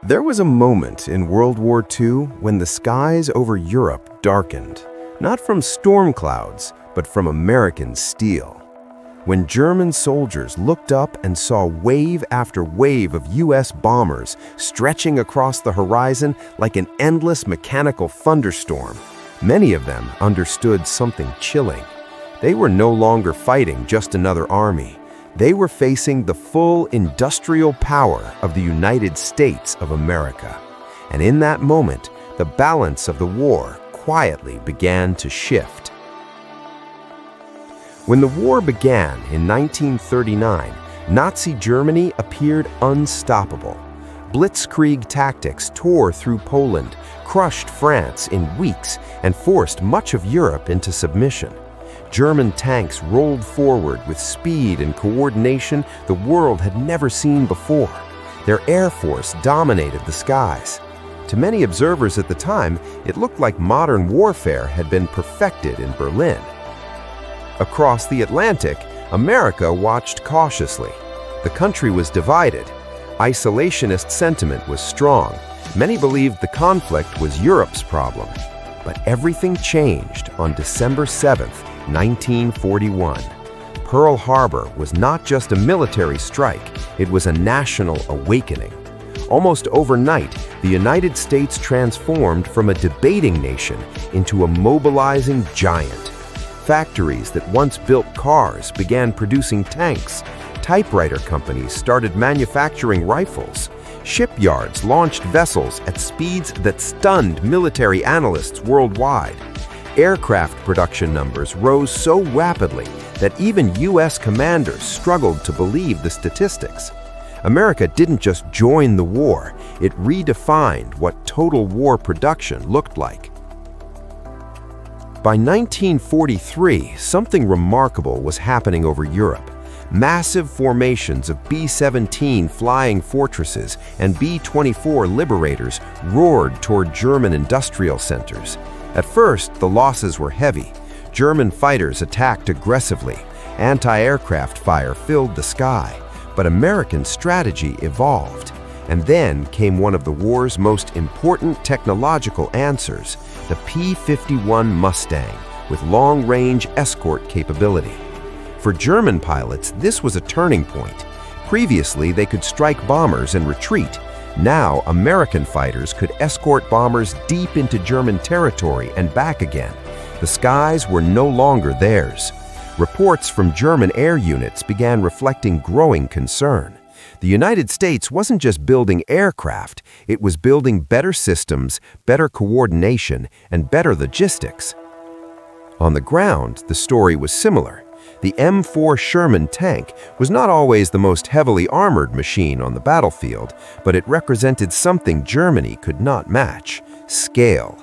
There was a moment in World War II when the skies over Europe darkened, not from storm clouds, but from American steel. When German soldiers looked up and saw wave after wave of US bombers stretching across the horizon like an endless mechanical thunderstorm, many of them understood something chilling. They were no longer fighting just another army. They were facing the full industrial power of the United States of America. And in that moment, the balance of the war quietly began to shift. When the war began in 1939, Nazi Germany appeared unstoppable. Blitzkrieg tactics tore through Poland, crushed France in weeks, and forced much of Europe into submission. German tanks rolled forward with speed and coordination the world had never seen before. Their air force dominated the skies. To many observers at the time, it looked like modern warfare had been perfected in Berlin. Across the Atlantic, America watched cautiously. The country was divided. Isolationist sentiment was strong. Many believed the conflict was Europe's problem. But everything changed on December 7th, 1941. Pearl Harbor was not just a military strike, it was a national awakening. Almost overnight, the United States transformed from a debating nation into a mobilizing giant. Factories that once built cars began producing tanks. Typewriter companies started manufacturing rifles. Shipyards launched vessels at speeds that stunned military analysts worldwide. Aircraft production numbers rose so rapidly that even U.S. commanders struggled to believe the statistics. America didn't just join the war, it redefined what total war production looked like. By 1943, something remarkable was happening over Europe. Massive formations of B-17 flying fortresses and B-24 Liberators roared toward German industrial centers. At first, the losses were heavy. German fighters attacked aggressively. Anti-aircraft fire filled the sky. But American strategy evolved. And then came one of the war's most important technological answers, the P-51 Mustang, with long-range escort capability. For German pilots, this was a turning point. Previously, they could strike bombers and retreat. Now, American fighters could escort bombers deep into German territory and back again. The skies were no longer theirs. Reports from German air units began reflecting growing concern. The United States wasn't just building aircraft, it was building better systems, better coordination, and better logistics. On the ground, the story was similar. The M4 Sherman tank was not always the most heavily armored machine on the battlefield, but it represented something Germany could not match: scale.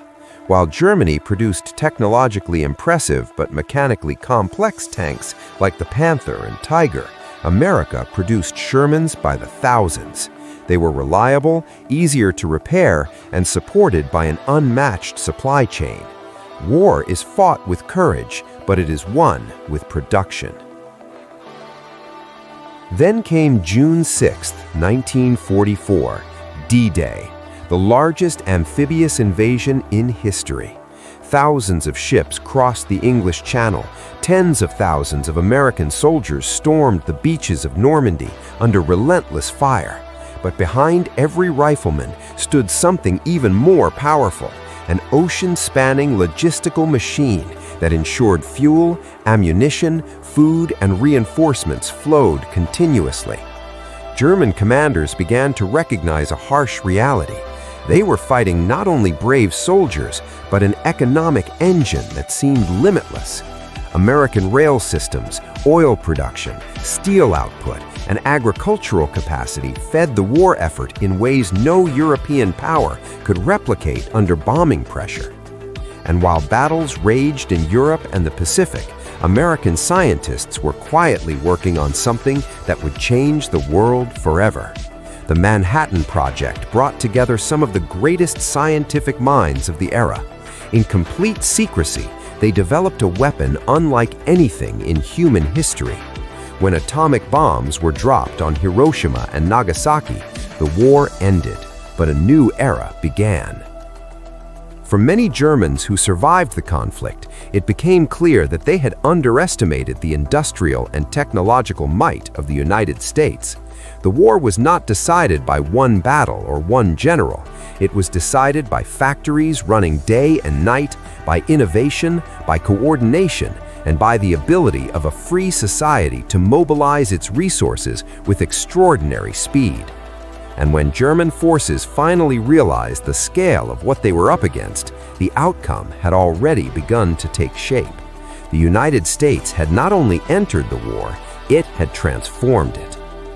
While Germany produced technologically impressive but mechanically complex tanks like the Panther and Tiger, America produced Shermans by the thousands. They were reliable, easier to repair, and supported by an unmatched supply chain. War is fought with courage, but it is won with production. Then came June 6, 1944, D-Day, the largest amphibious invasion in history. Thousands of ships crossed the English Channel. Tens of thousands of American soldiers stormed the beaches of Normandy under relentless fire. But behind every rifleman stood something even more powerful: an ocean-spanning logistical machine that ensured fuel, ammunition, food, and reinforcements flowed continuously. German commanders began to recognize a harsh reality. They were fighting not only brave soldiers, but an economic engine that seemed limitless. American rail systems, oil production, steel output, and agricultural capacity fed the war effort in ways no European power could replicate under bombing pressure. And while battles raged in Europe and the Pacific, American scientists were quietly working on something that would change the world forever. The Manhattan Project brought together some of the greatest scientific minds of the era. In complete secrecy, they developed a weapon unlike anything in human history. When atomic bombs were dropped on Hiroshima and Nagasaki, the war ended. but a new era began. For many Germans who survived the conflict, it became clear that they had underestimated the industrial and technological might of the United States. The war was not decided by one battle or one general. It was decided by factories running day and night, by innovation, by coordination, and by the ability of a free society to mobilize its resources with extraordinary speed. And when German forces finally realized the scale of what they were up against, the outcome had already begun to take shape. The United States had not only entered the war, it had transformed it.